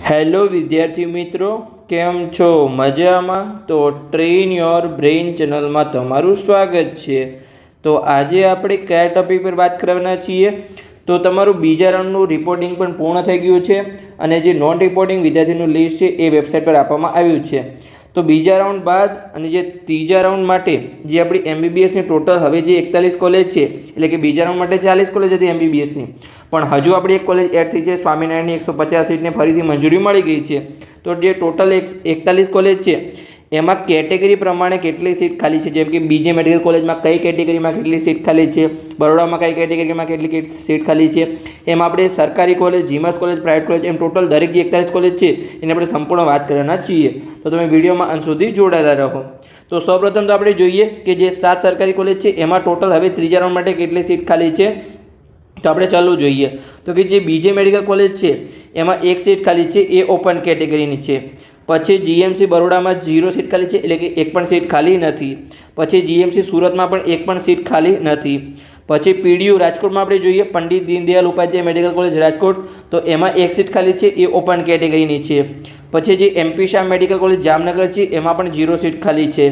Hello વિદ્યાર્થી મિત્રો, કેમ છો? મજામાં? તો ટ્રેન યોર બ્રેઇન ચેનલમાં તમારું સ્વાગત છે. તો આજે આપણે કયા ટોપિક પર વાત કરવાના છીએ? તો તમારું બીજા રાઉન્ડનું રિપોર્ટિંગ પણ પૂર્ણ થઈ ગયું છે અને જે નોન રિપોર્ટિંગ વિદ્યાર્થીનું લિસ્ટ છે એ વેબસાઇટ પર આપવામાં આવ્યું છે. તો બીજા રાઉન્ડ બાદ અને જે ત્રીજા રાઉન્ડ માટે જે આપણી MBBSની ટોટલ હવે જે 41 કોલેજ છે, એટલે કે બીજા રાઉન્ડ માટે 40 કોલેજ હતી MBBSની, પણ હજુ આપણી એક કોલેજ એડ થઈ છે. સ્વામિનારાયણની 150 સીટને ફરીથી મંજૂરી મળી ગઈ છે. તો જે ટોટલ 41 કોલેજ છે એમાં કેટેગરી પ્રમાણે કેટલી સીટ ખાલી છે, જેમ કે બીજે મેડિકલ કોલેજમાં કઈ કેટેગરીમાં કેટલી સીટ ખાલી છે, બરોડામાં કઈ કેટેગરીમાં કેટલી સીટ ખાલી છે, એમ આપણે સરકારી કોલેજ, જીમસ કોલેજ, પ્રાઇવેટ કોલેજ, એમ ટોટલ દરેક જે 41 કોલેજ છે એને આપણે સંપૂર્ણ વાત કરવાના છીએ. તો તમે વિડીયોમાં અંત સુધી જોડાયેલા રહો. તો સૌપ્રથમ તો આપણે જોઈએ કે જે 7 સરકારી કોલેજ છે એમાં ટોટલ હવે ત્રીજા રાઉન્ડ માટે કેટલી સીટ ખાલી છે. તો આપણે ચાલુ જોઈએ તો કે જે બીજે મેડિકલ કોલેજ છે એમાં એક સીટ ખાલી છે, એ ઓપન કેટેગરીની છે. પછી GMC બરોડામાં 0 સીટ ખાલી છે, એટલે કે એક પણ સીટ ખાલી નથી. પછી GMC સુરતમાં પણ એક પણ સીટ ખાલી નથી. પછી PDU રાજકોટમાં આપણે જોઈએ પંડિત દીનદયાળ ઉપાધ્યાય મેડિકલ કોલેજ રાજકોટ, તો એમાં એક સીટ ખાલી છે, એ ઓપન કેટેગરીની છે. પછી જે MP Shah medical college Jamnagar છે એમાં પણ 0 સીટ ખાલી છે.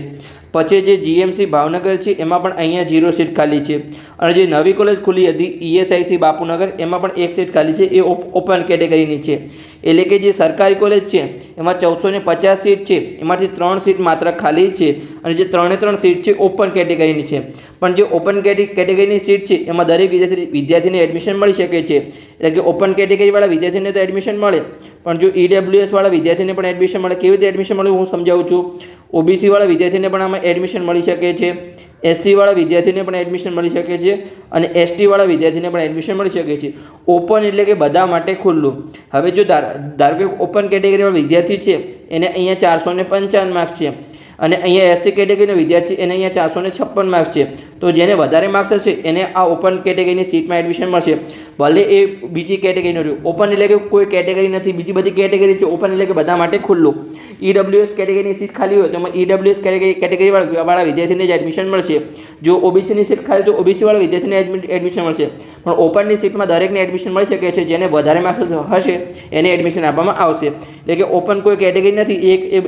પછી જે GMC ભાવનગર છે એમાં પણ અહીંયા 0 સીટ ખાલી છે. અને જે નવી કોલેજ ખુલી હતી ESIC બાપુનગર, એમાં પણ એક સીટ ખાલી છે, એ ઓપન કેટેગરીની છે. એટલે કે જે સરકારી કોલેજ છે એમાં 1450 સીટ છે, એમાંથી 3 સીટ માત્ર ખાલી છે અને જે 3 સીટ છે ઓપન કેટેગરીની છે. પણ જે ઓપન કેટેગરીની સીટ છે એમાં દરેક વિદ્યાર્થીને એડમિશન મળી શકે છે. એટલે કે ઓપન કેટેગરીવાળા વિદ્યાર્થીને તો એડમિશન મળે, પણ જો EWS વાળા વિદ્યાર્થીને પણ એડમિશન મળે. કેવી રીતે એડમિશન મળે હું સમજાવું છું. OBC વાળા વિદ્યાર્થીને પણ આમાં એડમિશન મળી શકે છે, SC વાળા વિદ્યાર્થીને પણ એડમિશન મળી શકે છે અને ST વાળા વિદ્યાર્થીને પણ એડમિશન મળી શકે છે. ઓપન એટલે કે બધા માટે ખુલ્લું. હવે જો ધારો કે ઓપન કેટેગરીવાળા વિદ્યાર્થી છે એને અહીંયા 455 માર્ક્સ છે અને અહીંયા SC કેટેગરીનો વિદ્યાર્થી એને અહીંયા 456 માર્ક્સ છે. તો જેને વધારે માર્ક્સ હશે એને આ ઓપન કેટેગરીની સીટમાં એડમિશન મળશે, ભલે એ બીજી કેટેગરીનો રહ્યો. ઓપન એટલે કે કોઈ કેટેગરી નથી, બીજી બધી કેટેગરી છે. ઓપન એટલે કે બધા માટે ખુલ્લું. EWS કેટેગરીની સીટ ખાલી હોય તો એમાં EWS કેટેગરીવાળા વિદ્યાર્થીને જ એડમિશન મળશે. જો OBCની સીટ ખાલી તો OBC વાળા વિદ્યાર્થીને એડમિશન મળશે. પણ ઓપનની સીટમાં દરેકને એડમિશન મળી શકે છે. જેને વધારે માર્ક્સ હશે એને એડમિશન આપવામાં આવશે. એટલે કે ઓપન કોઈ કેટેગરી નથી,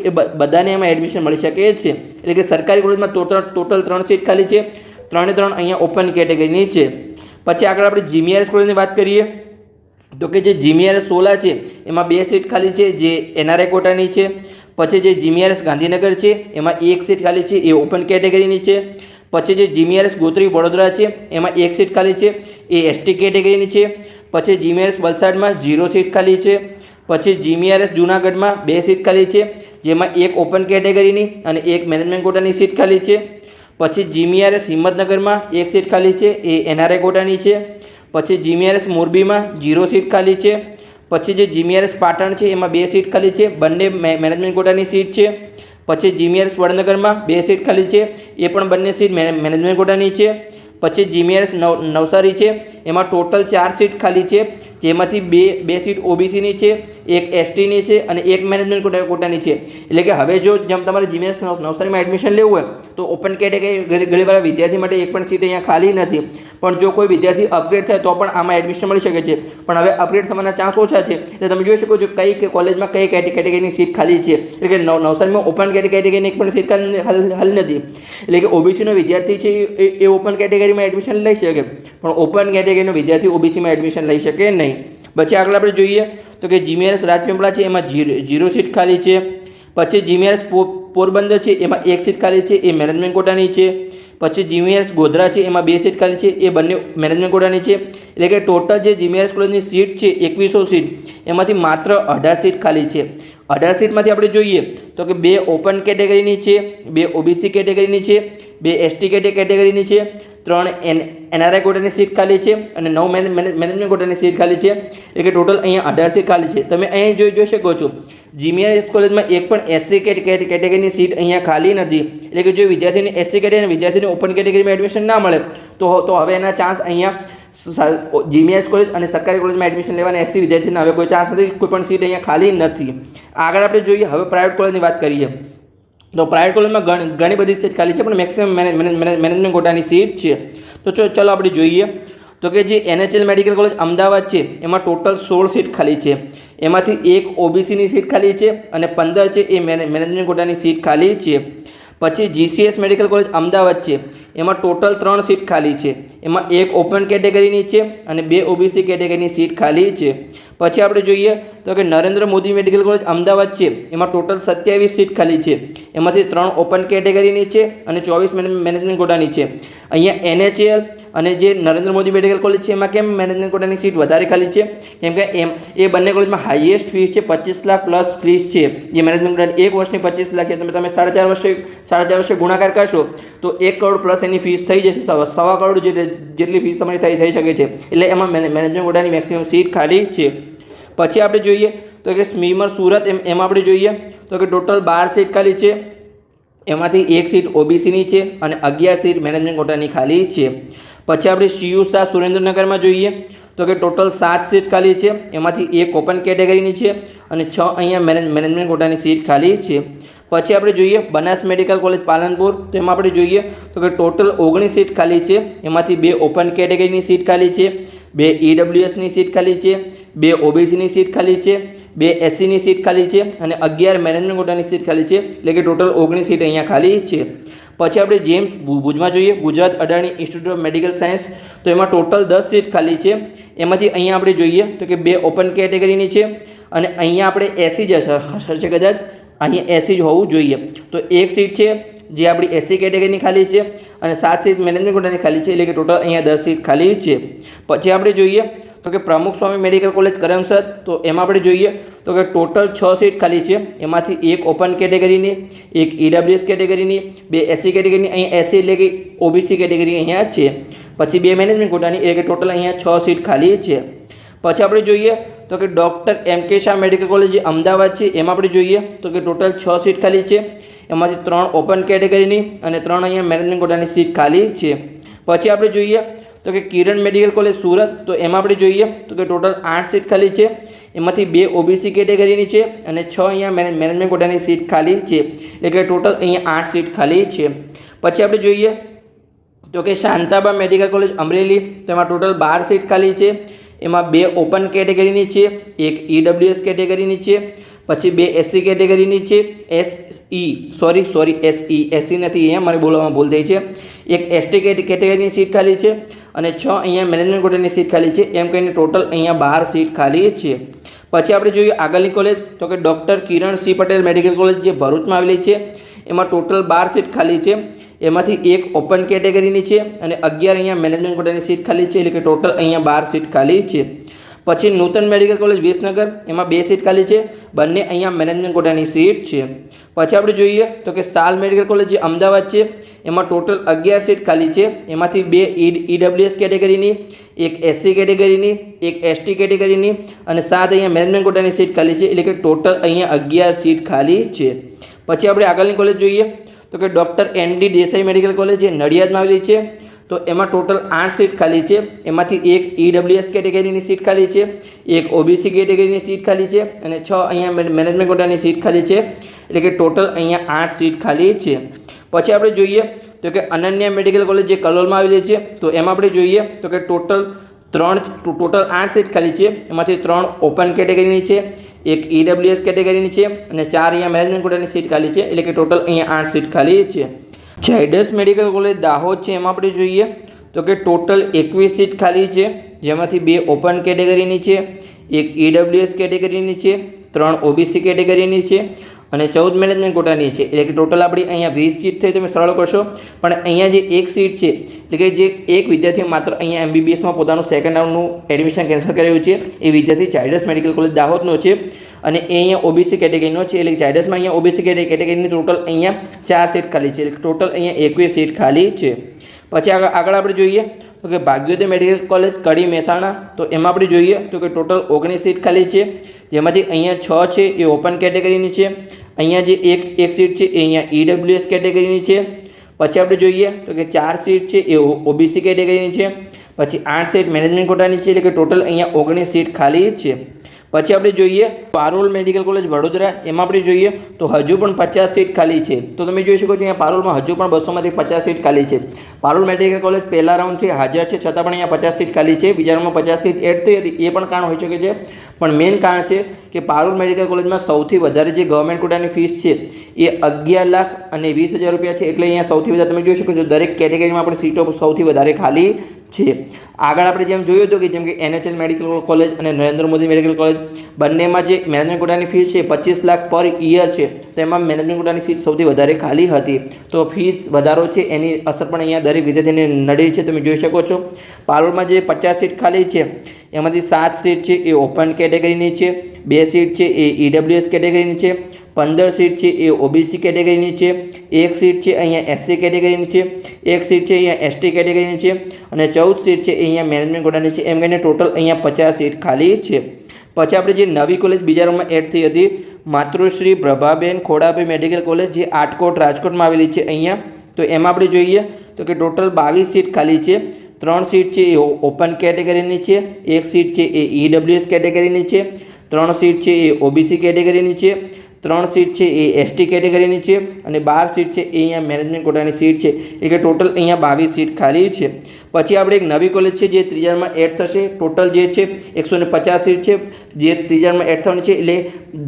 એ બધાને એમાં એડમિશન મળી શકે છે. એટલે કે સરકારી કોલેજમાં ટોટલ 3 સીટ ખાલી છે, 3 અહીંયા ઓપન કેટેગરીની છે. પછી આગળ આપણે GMRS કોલેજની વાત કરીએ તો કે જે GMRS 16 છે એમાં 2 સીટ ખાલી છે, જે NRI કોટાની છે. પછી જે GMRS ગાંધીનગર છે એમાં 1 સીટ ખાલી છે, એ ઓપન કેટેગરીની છે. પછી જે GMRS ગોત્રી વડોદરા છે એમાં 1 સીટ ખાલી છે, એ ST કેટેગરીની છે. પછી GMRS વલસાડમાં 0 સીટ ખાલી છે. પછી GMRS જૂનાગઢમાં 2 સીટ ખાલી છે, જેમાં 1 ઓપન કેટેગરીની અને 1 મેનેજમેન્ટ કોટાની સીટ ખાલી છે. પછી GMRS હિંમતનગરમાં 1 સીટ ખાલી છે, એ NRI કોટાની છે. પછી GMRS મોરબીમાં 0 સીટ ખાલી છે. પછી જે GMRS પાટણ છે એમાં 2 સીટ ખાલી છે, બંને મેનેજમેન્ટ કોટાની સીટ છે. પછી GMRS વડનગરમાં 2 સીટ ખાલી છે, એ પણ બંને સીટ મેનેજમેન્ટ કોટાની છે. પછી GMRS નવસારી છે એમાં ટોટલ 4 સીટ ખાલી છે, જેમાંથી બે સીટ OBCની છે, 1 STની છે અને 1 મેનેજમેન્ટ કોટાની છે. એટલે કે હવે જો જેમ તમારે GMRS નવસારીમાં એડમિશન લેવું હોય તો ઓપન કેટેગરીવાળા વિદ્યાર્થી માટે એક પણ સીટ અહીંયા ખાલી નથી. પણ જો કોઈ વિદ્યાર્થી અપગ્રેડ થાય તો પણ આમાં એડમિશન મળી શકે છે. પણ હવે અપગ્રેડ થવાના ચાન્સ ઓછા છે. એટલે તમે જોઈ શકો છો કઈ કોલેજમાં કઈ કેટેગરીની સીટ ખાલી છે. એટલે કે નવસારીમાં ઓપન કેટેગરીની એક પણ સીટ ખાલી નથી. એટલે કે OBCનો વિદ્યાર્થી છે એ ઓપન કેટેગરીમાં એડમિશન લઈ શકે, પણ ઓપન કેટેગરીનો વિદ્યાર્થી OBCમાં એડમિશન લઈ શકે નહીં. પછી આગળ આપણે જોઈએ તો કે GMRS રાજપીપળા છે એમાં 0 સીટ ખાલી છે. પછી GMRS પોરબંદર છે એમાં 1 સીટ ખાલી છે, એ મેનેજમેન્ટ કોટાની છે. પછી GMRS ગોધરા છે એમાં 2 સીટ ખાલી છે, એ બંને મેનેજમેન્ટ કોટાની છે. એટલે કે ટોટલ જે GMRS કોલેજની સીટ છે 2100 સીટ, એમાંથી માત્ર 18 સીટ ખાલી છે. 18 સીટમાંથી આપણે જોઈએ તો કે 2 ઓપન કેટેગરીની છે, 2 OBC કેટેગરીની છે, 2 ST કેટેગરીની છે, 3 NRI કોટાની સીટ ખાલી છે અને 9 મેનેજમેન્ટ કોટાની સીટ ખાલી છે. એટલે કે ટોટલ અહીંયા 18 સીટ ખાલી છે. તમે અહીં જોઈ શકો છો GMRS કોલેજમાં એક પણ SC કેટેગરીની સીટ અહીંયા ખાલી નથી. એટલે કે જો વિદ્યાર્થીને SC કેટેગરી વિદ્યાર્થીને ઓપન કેટેગરીમાં એડમિશન ના મળે તો હવે એના ચાન્સ અહીંયા GMRS કોલેજ અને સરકારી કોલેજમાં એડમિશન લેવાના SC વિદ્યાર્થીને હવે કોઈ ચાન્સ નથી, કોઈ પણ સીટ અહીંયા ખાલી નથી. આગળ આપણે જોઈએ હવે પ્રાઇવેટ કોલેજની વાત કરીએ તો પ્રાઇવેટ કોલેજમાં ઘણી બધી સીટ ખાલી છે, પણ મેક્સિમમ મેનેજમેન્ટ કોટાની સીટ છે. તો ચાલો આપણે જોઈએ તો કે જે NHL મેડિકલ કોલેજ અમદાવાદ છે એમાં ટોટલ 16 સીટ ખાલી છે, એમાંથી 1 OBCની સીટ ખાલી છે અને 15 છે એ મેનેજમેન્ટ કોટાની સીટ ખાલી છે. પછી GCS મેડિકલ કોલેજ અમદાવાદ છે એમાં ટોટલ 3 સીટ ખાલી છે, એમાં 1 ઓપન કેટેગરીની છે અને 2 OBC કેટેગરીની સીટ ખાલી છે. પછી આપણે જોઈએ તો કે નરેન્દ્ર મોદી મેડિકલ કોલેજ અમદાવાદ છે એમાં ટોટલ 27 સીટ ખાલી છે, એમાંથી 3 ઓપન કેટેગરીની છે અને 24 મેનેજમેન્ટ કોટાની છે. અહીંયા NHL અને જે નરેન્દ્ર મોદી મેડિકલ કોલેજ છે એમાં કેમ મેનેજમેન્ટ કોટાની સીટ વધારે ખાલી છે? કેમ કે એ બંને કોલેજમાં હાઈએસ્ટ ફીસ છે 25 લાખ પ્લસ ફીસ છે. જે મેનેજમેન્ટ કોટાની 1 વર્ષની 25 લાખ છે, તમે 4.5 વર્ષે ગુણાકાર કરશો તો 1 કરોડ પ્લસ એની ફીસ થઈ જશે, 1.25 કરોડ જેટલી ફીસ તમારી થઈ શકે છે. એટલે એમાં મેનેજમેન્ટ કોટાની મેક્સિમમ સીટ ખાલી છે. પછી આપણે જોઈએ તો કે સ્મીમર સુરત એમાં આપણે જોઈએ તો કે ટોટલ 12 સીટ ખાલી છે, એમાંથી 1 સીટ OBCની છે અને 11 સીટ મેનેજમેન્ટ કોટાની ખાલી છે. પછી આપણે CU શાહ સુરેન્દ્રનગરમાં જોઈએ તો કે ટોટલ 7 સીટ ખાલી છે, એમાંથી 1 ઓપન કેટેગરીની છે અને 6 અહીંયા મેનેજમેન્ટ કોટાની સીટ ખાલી છે. પછી આપણે જોઈએ બનાસ મેડિકલ કોલેજ પાલનપુર, તો એમાં આપણે જોઈએ તો કે ટોટલ 19 સીટ ખાલી છે, એમાંથી 2 ઓપન કેટેગરીની સીટ ખાલી છે, 2 EWSની સીટ ખાલી છે, 2 OBCની સીટ ખાલી છે, 2 SCની સીટ ખાલી છે અને 11 મેનેજમેન્ટ કોટાની સીટ ખાલી છે. એટલે કે ટોટલ 19 સીટ અહીંયા ખાલી છે. પછી આપણે જેમ્સ ભુજમાં જોઈએ, Gujarat Adani institute of medical science, તો એમાં ટોટલ 10 સીટ ખાલી છે, એમાંથી અહીંયા આપણે જોઈએ તો કે 2 ઓપન કેટેગરીની છે અને અહીંયા આપણે SC જ હશે કદાચ, અહીંયા SC જ હોવું જોઈએ. તો 1 સીટ છે જે આપણી SC કેટેગરીની ખાલી છે અને 7 સીટ મેનેજમેન્ટ કોટાની ખાલી છે. એટલે કે ટોટલ અહીંયા 10 સીટ ખાલી છે. પછી આપણે જોઈએ તો કે પ્રમુખ સ્વામી મેડિકલ કોલેજ કરમસદ, તો એમાં આપણે જોઈએ તો કે ટોટલ 6 સીટ ખાલી છે, એમાંથી 1 ઓપન કેટેગરીની, 1 EWS કેટેગરીની, 2 SC કેટેગરીની, અહીંયા SC એટલે કે OBC કેટેગરી અહીંયા છે. પછી 2 મેનેજમેન્ટ કોટાની, એટલે કે ટોટલ અહીંયા 6 સીટ ખાલી છે. પછી આપણે જોઈએ તો કે doctor MK Shah medical college જે અમદાવાદ છે એમાં આપણે જોઈએ તો કે ટોટલ 6 સીટ ખાલી છે, એમાંથી 3 ઓપન કેટેગરીની અને 3 અહીંયા મેનેજમેન્ટ કોટાની સીટ ખાલી છે. પછી આપણે જોઈએ તો કે કિરણ મેડિકલ કોલેજ સુરત, તો એમાં આપણે જોઈએ તો કે ટોટલ 8 સીટ ખાલી છે, એમાંથી 2 OBC કેટેગરીની છે અને 6 અહીંયા મેનેજમેન્ટ કોટાની સીટ ખાલી છે. એટલે ટોટલ અહીંયા 8 સીટ ખાલી છે. પછી આપણે જોઈએ તો કે શાંતાબા મેડિકલ કોલેજ અમરેલી, તો એમાં ટોટલ 12 સીટ ખાલી છે, એમાં 2 ઓપન કેટેગરીની છે, 1 EWS કેટેગરીની છે, પછી 2 SC કેટેગરીની છે, SC નથી, અહીંયા મારી બોલવામાં ભૂલ થઈ છે, 1 ST કેટેગરીની સીટ ખાલી છે અને 6 અહીંયા મેનેજમેન્ટ કોટાની સીટ ખાલી છે. એમ કહીને ટોટલ અહીંયા 12 સીટ ખાલી છે. પછી આપણે જોઈએ આગળની કોલેજ તો કે ડૉક્ટર કિરણ C પટેલ મેડિકલ કોલેજ જે ભરૂચમાં આવેલી છે, એમાં ટોટલ 12 સીટ ખાલી છે, એમાંથી 1 ઓપન કેટેગરીની છે અને 11 અહીંયા મેનેજમેન્ટ કોટાની સીટ ખાલી છે. એટલે કે ટોટલ અહીંયા 12 સીટ ખાલી છે. પછી નૂતન મેડિકલ કોલેજ વિસનગર, એમાં 2 સીટ ખાલી છે, બંને અહીંયા મેનેજમેન્ટ કોટાની સીટ છે. પછી આપણે જોઈએ તો કે સાલ મેડિકલ કોલેજ જે અમદાવાદ છે એમાં ટોટલ 11 સીટ ખાલી છે, એમાંથી 2 EWS કેટેગરીની, 1 SC કેટેગરીની, 1 ST કેટેગરીની અને 7 અહીંયા મેનેજમેન્ટ કોટાની સીટ ખાલી છે. એટલે કે ટોટલ અહીંયા 11 સીટ ખાલી છે. પછી આપણે આગળની કોલેજ જોઈએ તો કે doctor ND Desai medical college જે નડિયાદમાં આવેલી છે, તો એમાં ટોટલ 8 સીટ ખાલી છે, એમાંથી 1 EWS કેટેગરીની સીટ ખાલી છે, 1 OBC કેટેગરીની સીટ ખાલી છે અને 6 અહીંયા મેનેજમેન્ટ કોટાની સીટ ખાલી છે. એટલે કે ટોટલ અહીંયા 8 સીટ ખાલી છે. પછી આપણે જોઈએ તો કે અનન્યા મેડિકલ કોલેજ જે કલોલમાં આવેલી છે, તો એમાં આપણે જોઈએ તો કે ટોટલ 8 સીટ ખાલી છે, એમાંથી 3 ઓપન કેટેગરીની છે, 1 EWS કેટેગરીની છે અને 4 અહીંયા મેનેજમેન્ટ કોટાની સીટ ખાલી છે. એટલે કે ટોટલ અહીંયા 8 સીટ ખાલી છે. ઝાયડસ મેડિકલ કોલેજ દાહોદ છે, એમાં આપણે જોઈએ તો કે ટોટલ 21 સીટ ખાલી છે, જેમાંથી 2 ઓપન કેટેગરીની છે, 1 EWS કેટેગરીની છે, 3 OBC કેટેગરીની છે અને 14 મેનેજમેન્ટ કોટાની છે. એટલે કે ટોટલ આપણી અહીંયા 20 સીટ થઈ, તમે સરળ કરશો. પણ અહીંયા જે 1 સીટ છે, એટલે કે જે એક વિદ્યાર્થી માત્ર અહીંયા MBBSમાં પોતાનું સેકન્ડ રાઉન્ડનું એડમિશન કેન્સલ કરાયું છે, એ વિદ્યાર્થી ઝાયડસ મેડિકલ કોલેજ દાહોદનો છે અને એ અહીંયા OBC કેટેગરીનો છે. એટલે ઝાયડસમાં અહીંયા OBC કેટેગરીની ટોટલ અહીંયા 4 સીટ ખાલી છે. એટલે ટોટલ અહીંયા 21 સીટ ખાલી છે. પછી આગળ આપણે જોઈએ તો કે ભાગ્યોદય મેડિકલ કોલેજ કડી મહેસાણા, તો એમાં આપણે જોઈએ તો કે ટોટલ 19 સીટ ખાલી છે, જેમાંથી અહીંયા 6 છે એ ઓપન કેટેગરીની છે, અહીંયા જે એક સીટ છે એ અહીંયા EWS કેટેગરીની છે. પછી આપણે જોઈએ તો કે 4 સીટ છે એ OBC કેટેગરીની છે, પછી 8 સીટ મેનેજમેન્ટ કોટાની છે. એટલે કે ટોટલ અહીંયા 19 સીટ ખાલી છે. પછી આપણે જોઈએ પારોલ મેડિકલ કોલેજ વડોદરા, એમાં આપણે જોઈએ તો હજુ પણ 50 સીટ ખાલી છે. તો તમે જોઈ શકો છો અહીંયા પારોલમાં હજુ પણ 200માંથી 50 સીટ ખાલી છે. પારોલ મેડિકલ કોલેજ પહેલા રાઉન્ડથી હાજર છે, છતાં પણ અહીંયા 50 સીટ ખાલી છે. બીજા રાઉન્ડમાં 50 સીટ એડ થઈ હતી, એ પણ કારણ હોઈ શકે છે. પણ મેઇન કારણ છે કે પારોલ મેડિકલ કોલેજમાં સૌથી વધારે જે ગવર્મેન્ટ કોટાની ફીસ છે એ 11,20,000 રૂપિયા છે. એટલે અહીંયા સૌથી વધારે તમે જોઈ શકો છો દરેક કેટેગરીમાં આપણે સીટો સૌથી વધારે ખાલી છે. આગળ આપણે જેમ જોયું હતું કે જેમ કે NHL મેડિકલ કોલેજ અને નરેન્દ્ર મોદી મેડિકલ કોલેજ બંનેમાં જે મેનેજમેન્ટ કોટાની ફીસ છે 25 લાખ પર યર છે, તો એમાં મેનેજમેન્ટ કોટાની સીટ સૌથી વધારે ખાલી હતી. તો ફીસ વધારો છે એની અસર પણ અહીંયા દરેક વિદ્યાર્થીને નડી છે. તમે જોઈ શકો છો પાલોલમાં જે 50 સીટ ખાલી છે એમાંથી 7 સીટ છે એ ઓપન કેટેગરીની છે, 2 સીટ છે એ EWS કેટેગરીની છે, 15 સીટ છે એ OBC કેટેગરીની છે, 1 સીટ છે અહીંયા SC કેટેગરીની છે, 1 સીટ છે અહીંયા ST કેટેગરીની છે અને 14 સીટ છે અહીંયા મેનેજમેન્ટ કોટાની છે. એમ કહીને ટોટલ અહીંયા 50 સીટ ખાલી છે. પછી આપણે જે નવી કોલેજ બીજા રાઉન્ડમાં એડ થઈ હતી માતૃશ્રી પ્રભાબેન ખોડાભાઈ મેડિકલ કોલેજ, જે આટકોટ રાજકોટમાં આવેલી છે અહીંયા, તો એમાં આપણે જોઈએ તો કે ટોટલ 22 સીટ ખાલી છે. 3 સીટ છે એ ઓપન કેટેગરીની છે, 1 સીટ છે એ EWS કેટેગરીની છે, 3 સીટ છે એ OBC કેટેગરીની છે, 3 સીટ છે એ ST કેટેગરીની છે અને 12 સીટ છે એ અહીંયા મેનેજમેન્ટ કોટાની સીટ છે. એટલે ટોટલ અહીંયા 22 સીટ ખાલી છે. પછી આપણે એક નવી કોલેજ છે જે ત્રીજામાં એડ થશે. ટોટલ જે છે 150 સીટ છે જે ત્રીજામાં એડ થવાની છે. એટલે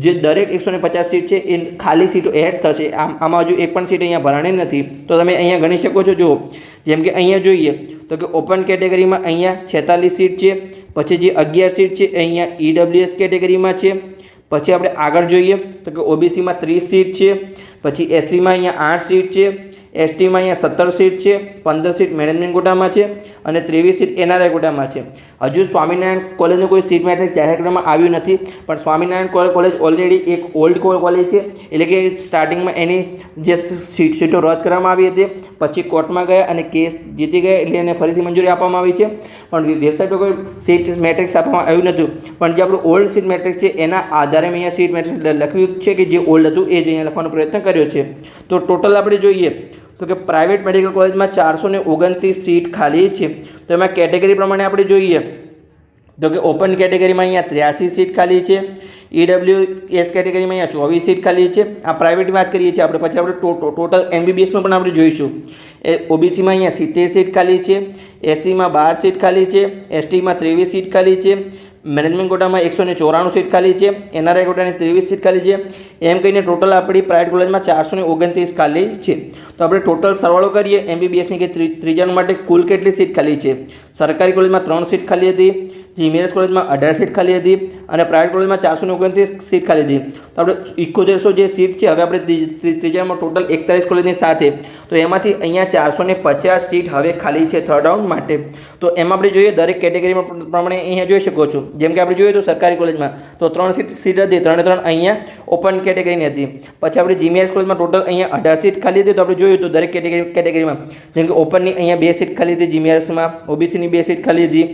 જે દરેક 150 સીટ છે એ ખાલી સીટો એડ થશે. આમાં હજુ એક પણ સીટ અહીંયા ભરાણી નથી. તો તમે અહીંયા ગણી શકો છો. જુઓ જેમ કે અહીંયા જોઈએ તો કે ઓપન કેટેગરીમાં અહીંયા 46 સીટ છે. પછી જે 11 સીટ છે અહીંયા EWS કેટેગરીમાં છે. પછી આપણે આગળ જોઈએ તો કે OBCમાં 30 સીટ છે. પછી SCમાં અહીંયા 8 સીટ છે, STમાં અહીંયા 17 સીટ છે, 15 સીટ મેનેજમેન્ટ કોટામાં છે અને 23 સીટ NRI કોટામાં છે. હજુ સ્વામિનારાયણ કોલેજનું કોઈ સીટ મેટ્રિક્સ જાહેર કરવામાં આવ્યું નથી, પણ સ્વામિનારાયણ કોલેજ ઓલરેડી એક ઓલ્ડ કોલેજ છે. એટલે કે સ્ટાર્ટિંગમાં એની જે સીટો રદ કરવામાં આવી હતી, પછી કોર્ટમાં ગયા અને કેસ જીતી ગયા, એટલે એને ફરીથી મંજૂરી આપવામાં આવી છે. પણ વેબસાઇટ પર કોઈ સીટ મેટ્રિક્સ આપવામાં આવ્યું નહોતું. પણ જે આપણું ઓલ્ડ સીટ મેટ્રિક્સ છે એના આધારે મેં અહીંયા સીટ મેટ્રિક્સ લખ્યું છે કે જે ઓલ્ડ હતું એ જ અહીંયા લખવાનો પ્રયત્ન કર્યો છે. તો ટોટલ આપણે જોઈએ તો કે પ્રાઇવેટ મેડિકલ કોલેજમાં 429 સીટ ખાલી છે. તો એમાં કેટેગરી પ્રમાણે આપણે જોઈએ તો કે ઓપન કેટેગરીમાં અહીંયા 83 સીટ ખાલી છે, EWS કેટેગરીમાં અહીંયા 24 સીટ ખાલી છે. આ પ્રાઇવેટની વાત કરીએ છીએ આપણે. પછી આપણે ટોટલ MBBSમાં પણ આપણે જોઈશું. OBCમાં અહીંયા 70 સીટ ખાલી છે, SCમાં 12 સીટ ખાલી છે, STમાં 23 સીટ ખાલી છે, મેનેજમેન્ટ કોટામાં 194 સીટ ખાલી છે, NRI કોટાની 23 સીટ ખાલી છે. એમ કહીને ટોટલ આપણી પ્રાઇવેટ કોલેજમાં 429 ખાલી છે. તો આપણે ટોટલ સરવાળો કરીએ MBBSની કે ત્રીજા માટે કુલ કેટલી સીટ ખાલી છે. સરકારી કોલેજમાં 3 સીટ ખાલી હતી, GMS કોલેજમાં 18 સીટ ખાલી હતી અને પ્રાઇવેટ કોલેજમાં 429 સીટ ખાલી હતી. તો આપણે 7100 જે સીટ છે હવે આપણે ત્રીજામાં ટોટલ 41 કોલેજની સાથે, તો એમાંથી અહીંયા 450 સીટ હવે ખાલી છે થર્ડ રાઉન્ડ માટે. તો એમાં આપણે જોઈએ દરેક કેટેગરીમાં પ્રમાણે અહીંયા જોઈ શકો છો. જેમ કે આપણે જોઈએ તો સરકારી કોલેજમાં તો 3 સીટ હતી, 3 અહીંયા ઓપન કેટેગરીની હતી. પછી આપણે GMS કોલેજમાં ટોટલ અહીંયા 18 સીટ ખાલી હતી. તો આપણે જોયું તો દરેક કેટેગરીમાં જેમ કે ઓપનની અહીંયા 2 સીટ ખાલી હતી, GMSમાં OBCની 2 સીટ ખાલી હતી,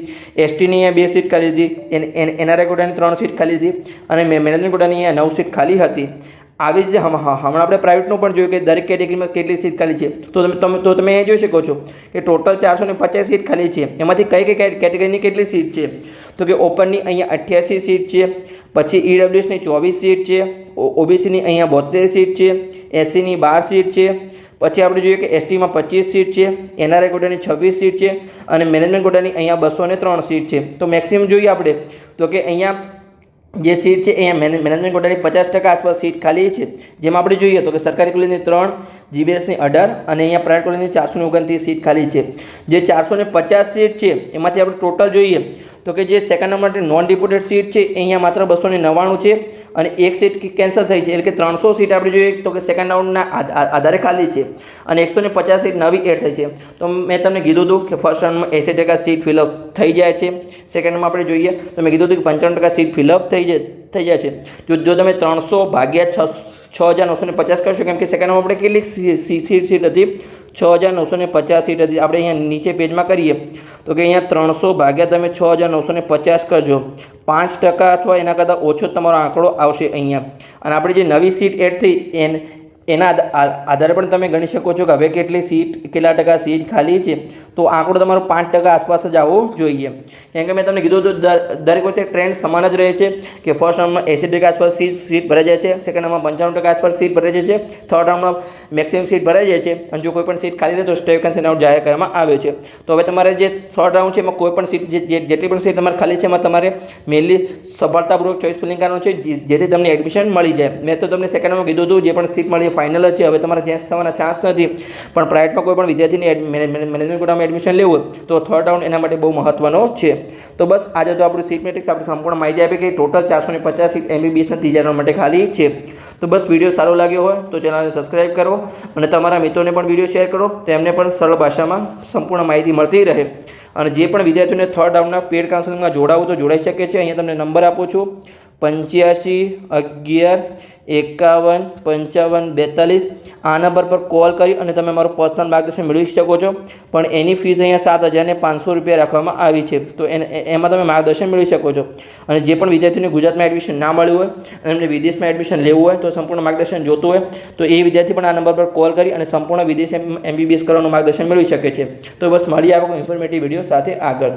STની અહીંયા 2 સીટ ખાલી હતી, NRI કોટાની 3 સીટ ખાલી હતી અને મેનેજમેન્ટ કોટાની અહીંયા 9 સીટ ખાલી હતી. આવી રીતે હમણાં આપણે પ્રાઇવેટનું પણ જોયું કે દરેક કેટેગરીમાં કેટલી સીટ ખાલી છે. તો તમે અહીંયા જોઈ શકો છો કે ટોટલ 450 સીટ ખાલી છે. એમાંથી કઈ કેટેગરીની કેટલી સીટ છે તો કે ઓપનની અહીંયા 88 સીટ છે, પછી EWSની 24 સીટ છે, OBCની અહીંયા 72 સીટ છે, SCની 12 સીટ છે, પછી આપણે જોઈએ કે STમાં 25 સીટ છે, NRI કોટાની 26 સીટ છે અને મેનેજમેન્ટ કોટાની અહીંયા 203 સીટ છે. તો મેક્સિમમ જોઈએ આપણે તો કે અહીંયા જે સીટ છે અહીંયા મેનેજમેન્ટ કોટાની 50% આસપાસ સીટ ખાલી છે. જેમાં આપણે જોઈએ તો કે સરકારી કોલેજની 3, GBSની 18 અને અહીંયા પ્રાઇવેટ કોલેજની 429 સીટ ખાલી છે. જે 450 સીટ છે એમાંથી આપણે ટોટલ જોઈએ તો કે જે સેકન્ડ નંબર માટે નોન ડિપોટેડ સીટ છે અહીંયા માત્ર 299 છે અને એક સીટ કેન્સલ થઈ છે. એટલે કે 300 સીટ આપણે જોઈએ તો કે સેકન્ડ રાઉન્ડના આધારે ખાલી છે અને 150 સીટ નવી એડ થઈ છે. તો મેં તમને કીધું હતું કે ફર્સ્ટ રાઉન્ડમાં 80% સીટ ફિલઅપ થઈ જાય છે. સેકન્ડમાં આપણે જોઈએ તો મેં કીધું હતું કે 95% સીટ ફિલઅપ થઈ જાય છે. જો તમે 300 ભાગ્યા 6,950 કરશો, કેમ કે સેકન્ડમાં આપણે કેટલી સીટ હતી 6,950 સીટ હતી. આપણે અહીંયા નીચે પેજમાં કરીએ તો કે અહીંયા 300 ભાગ્યા તમે 6,950 કરજો, 5% અથવા એના કરતાં ઓછો તમારો આંકડો આવશે અહીંયા. અને આપણે જે નવી સીટ એડ થઈ એના આધારે પણ તમે ગણી શકો છો કે હવે કેટલા ટકા સીટ ખાલી છે. તો આંકડો તમારો 5% આસપાસ જ આવવો જોઈએ. કેમ કે મેં તમને કીધું હતું દરેક વખતે ટ્રેન્ડ સમાન જ રહે છે કે ફર્સ્ટ રાઉન્ડમાં 80% આસપાસ સીટ ભરાઈ જાય છે, સેકન્ડ રાઉન્ડમાં 95% આસપાસ સીટ ભરાઈ જાય છે, થર્ડ રાઉન્ડમાં મેક્સિમમ સીટ ભરાઈ જાય છે અને જો કોઈ પણ સીટ ખાલી રહે તો સ્ટેટ વેકેન્સી રાઉન્ડ જાહેર કરવામાં આવે છે. તો હવે તમારે જે થર્ડ રાઉન્ડ છે એમાં કોઈ પણ સીટ જેટલી પણ સીટ તમારે ખાલી છે એમાં તમારે મેનલી સફળતાપૂર્વક ચોઈસ ફિલિંગ કરવાનું છે જેથી તમને એડમિશન મળી જાય. મેં તો તમને સેકન્ડ રાઉન્ડમાં કીધું હતું જે પણ સીટ મળી ફાઇનલ જ છે, હવે તમારે ચેન્જ થવાના ચાન્સ નથી. પણ પ્રાઇવેટમાં કોઈ પણ વિદ્યાર્થીને મેનેજમેન્ટ કોટામાં એડમિશન લેવું હોય તો થર્ડ રાઉન્ડ એના માટે બહુ મહત્વનો છે. તો બસ આજે તો આપણું સીટ મેટ્રિક્સ આપણે સંપૂર્ણ માહિતી આપી કે ટોટલ 450 સીટ MBBSના ત્રીજા રાઉન્ડ માટે ખાલી છે. તો બસ વિડીયો સારો લાગ્યો હોય તો ચેનલને સબસ્ક્રાઈબ કરો અને તમારા મિત્રોને પણ વિડીયો શેર કરો, તેમને પણ સરળ ભાષામાં સંપૂર્ણ માહિતી મળતી રહે. અને જે પણ વિદ્યાર્થીઓને થર્ડ રાઉન્ડના પેડ કાઉન્સેલિંગમાં જોડાવું તો જોડાઈ શકે છે. અહીંયા તમને નંબર આપું છું 85 11 51 55 42. આ નંબર પર કોલ કરી અને તમે મારું પર્સનલ માર્ગદર્શન મેળવી શકો છો. પણ એની ફીસ અહીંયા 7,500 રૂપિયા રાખવામાં આવી છે. તો એમાં તમે માર્ગદર્શન મેળવી શકો છો. અને જે પણ વિદ્યાર્થીઓને ગુજરાતમાં એડમિશન ના મળ્યું હોય અને એમને વિદેશમાં એડમિશન લેવું હોય તો સંપૂર્ણ માર્ગદર્શન જોતું હોય તો એ વિદ્યાર્થી પણ આ નંબર પર કોલ કરી અને સંપૂર્ણ વિદેશ MBBS કરવાનું માર્ગદર્શન મેળવી શકે છે. તો બસ મળીએ આપણે ઇન્ફોર્મેટિવ વિડીયો સાથે આગળ.